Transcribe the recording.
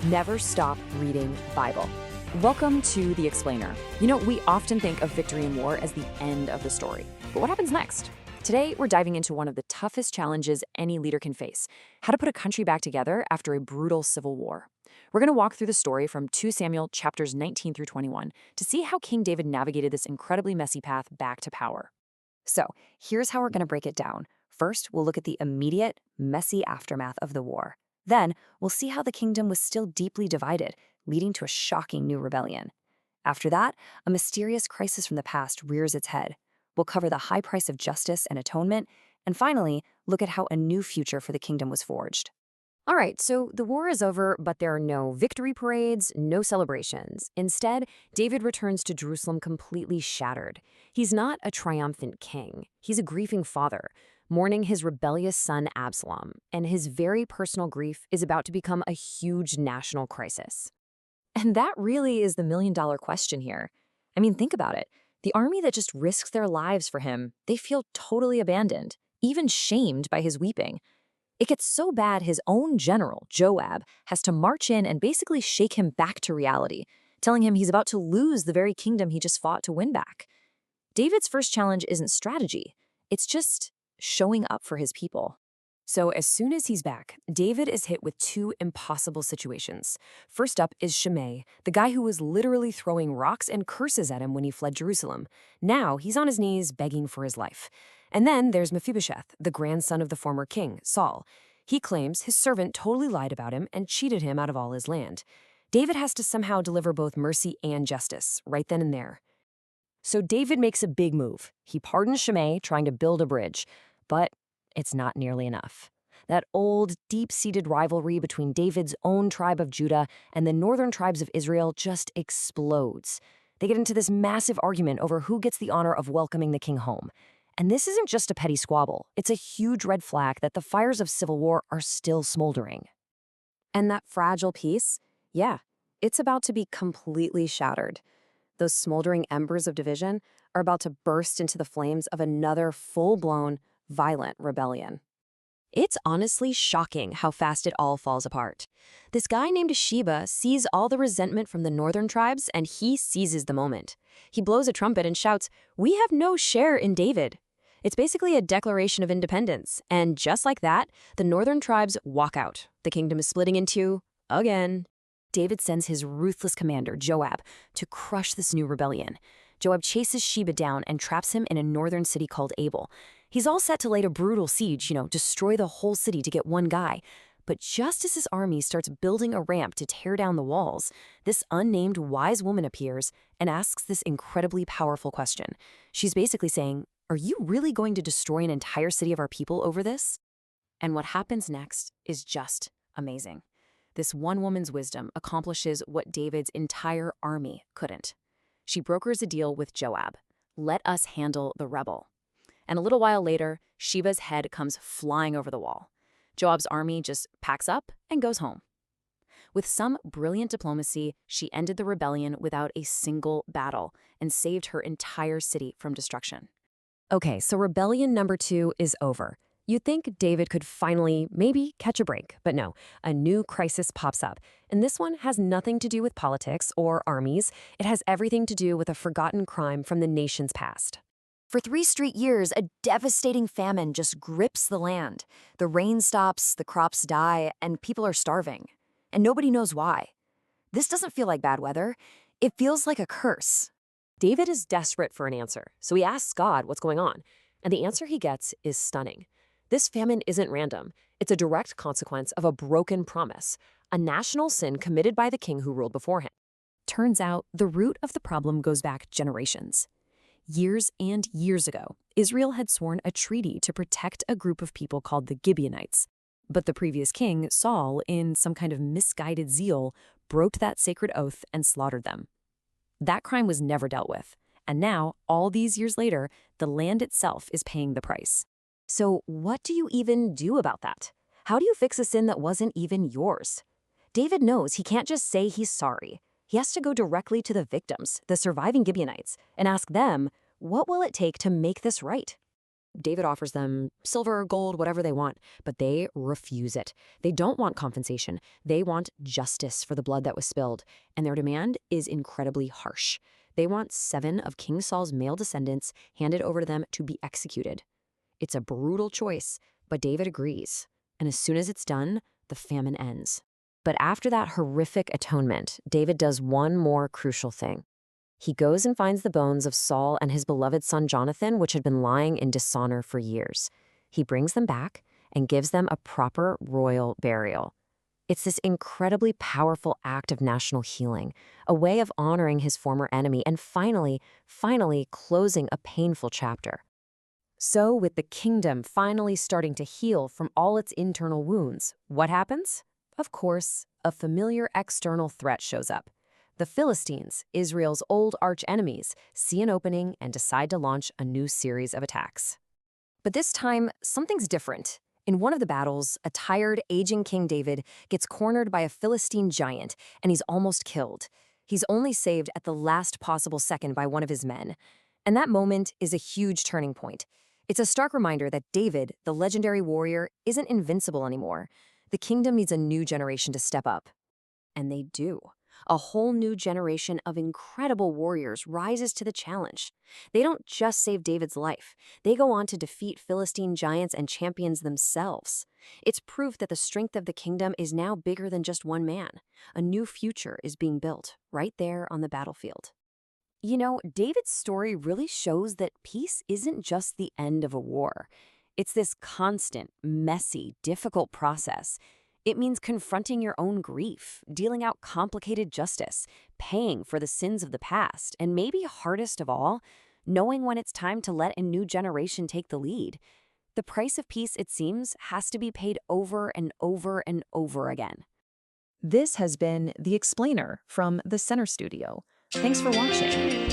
Never stop reading Bible. Welcome to The Explainer. We often think of victory in war as the end of the story. But what happens next? Today, we're diving into one of the toughest challenges any leader can face: how to put a country back together after a brutal civil war. We're going to walk through the story from 2 Samuel chapters 19 through 21 to see how King David navigated this incredibly messy path back to power. So, here's how we're going to break it down. First, we'll look at the immediate, messy aftermath of the war. Then, we'll see how the kingdom was still deeply divided, leading to a shocking new rebellion. After that, a mysterious crisis from the past rears its head. We'll cover the high price of justice and atonement, and finally, look at how a new future for the kingdom was forged. All right, so the war is over, but there are no victory parades, no celebrations. Instead, David returns to Jerusalem completely shattered. He's not a triumphant king. He's a grieving father, mourning his rebellious son Absalom, and his very personal grief is about to become a huge national crisis. And that really is the million-dollar question here. Think about it. The army that just risks their lives for him, they feel totally abandoned, even shamed by his weeping. It gets so bad his own general, Joab, has to march in and basically shake him back to reality, telling him he's about to lose the very kingdom he just fought to win back. David's first challenge isn't strategy. It's just showing up for his people. So as soon as he's back, David is hit with two impossible situations. First up is Shimei, the guy who was literally throwing rocks and curses at him when he fled Jerusalem. Now he's on his knees begging for his life. And then there's Mephibosheth, the grandson of the former king, Saul. He claims his servant totally lied about him and cheated him out of all his land. David has to somehow deliver both mercy and justice, right then and there. So David makes a big move. He pardons Shimei, trying to build a bridge. But it's not nearly enough. That old, deep-seated rivalry between David's own tribe of Judah and the northern tribes of Israel just explodes. They get into this massive argument over who gets the honor of welcoming the king home. And this isn't just a petty squabble. It's a huge red flag that the fires of civil war are still smoldering. And that fragile peace? Yeah, it's about to be completely shattered. Those smoldering embers of division are about to burst into the flames of another full-blown, violent rebellion. It's honestly shocking how fast it all falls apart. This guy named Sheba sees all the resentment from the northern tribes, and he seizes the moment. He blows a trumpet and shouts, "We have no share in David." It's basically a declaration of independence, and just like that, the northern tribes walk out. The kingdom is splitting in two, again. David sends his ruthless commander, Joab, to crush this new rebellion. Joab chases Sheba down and traps him in a northern city called Abel. He's all set to lay a brutal siege, destroy the whole city to get one guy. But just as his army starts building a ramp to tear down the walls, this unnamed wise woman appears and asks this incredibly powerful question. She's basically saying, "Are you really going to destroy an entire city of our people over this?" And what happens next is just amazing. This one woman's wisdom accomplishes what David's entire army couldn't. She brokers a deal with Joab. "Let us handle the rebel." And a little while later, Sheba's head comes flying over the wall. Joab's army just packs up and goes home. With some brilliant diplomacy, she ended the rebellion without a single battle and saved her entire city from destruction. Okay, so rebellion number 2 is over. You'd think David could finally, maybe, catch a break, but no, a new crisis pops up. And this one has nothing to do with politics or armies. It has everything to do with a forgotten crime from the nation's past. For 3 straight years, a devastating famine just grips the land. The rain stops, the crops die, and people are starving. And nobody knows why. This doesn't feel like bad weather. It feels like a curse. David is desperate for an answer, so he asks God what's going on. And the answer he gets is stunning. This famine isn't random. It's a direct consequence of a broken promise, a national sin committed by the king who ruled before him. Turns out, the root of the problem goes back generations. Years and years ago, Israel had sworn a treaty to protect a group of people called the Gibeonites. But the previous king, Saul, in some kind of misguided zeal, broke that sacred oath and slaughtered them. That crime was never dealt with. And now, all these years later, the land itself is paying the price. So what do you even do about that? How do you fix a sin that wasn't even yours? David knows he can't just say he's sorry. He has to go directly to the victims, the surviving Gibeonites, and ask them, what will it take to make this right? David offers them silver, gold, whatever they want, but they refuse it. They don't want compensation. They want justice for the blood that was spilled, and their demand is incredibly harsh. They want 7 of King Saul's male descendants handed over to them to be executed. It's a brutal choice, but David agrees. And as soon as it's done, the famine ends. But after that horrific atonement, David does one more crucial thing. He goes and finds the bones of Saul and his beloved son Jonathan, which had been lying in dishonor for years. He brings them back and gives them a proper royal burial. It's this incredibly powerful act of national healing, a way of honoring his former enemy and finally closing a painful chapter. So, with the kingdom finally starting to heal from all its internal wounds, what happens? Of course, a familiar external threat shows up. The Philistines, Israel's old arch-enemies, see an opening and decide to launch a new series of attacks. But this time, something's different. In one of the battles, a tired, aging King David gets cornered by a Philistine giant, and he's almost killed. He's only saved at the last possible second by one of his men. And that moment is a huge turning point. It's a stark reminder that David, the legendary warrior, isn't invincible anymore. The kingdom needs a new generation to step up. And they do. A whole new generation of incredible warriors rises to the challenge. They don't just save David's life. They go on to defeat Philistine giants and champions themselves. It's proof that the strength of the kingdom is now bigger than just one man. A new future is being built right there on the battlefield. You know, David's story really shows that peace isn't just the end of a war. It's this constant, messy, difficult process. It means confronting your own grief, dealing out complicated justice, paying for the sins of the past, and maybe hardest of all, knowing when it's time to let a new generation take the lead. The price of peace, it seems, has to be paid over and over and over again. This has been The Explainer from the Center Studio. Thanks for watching.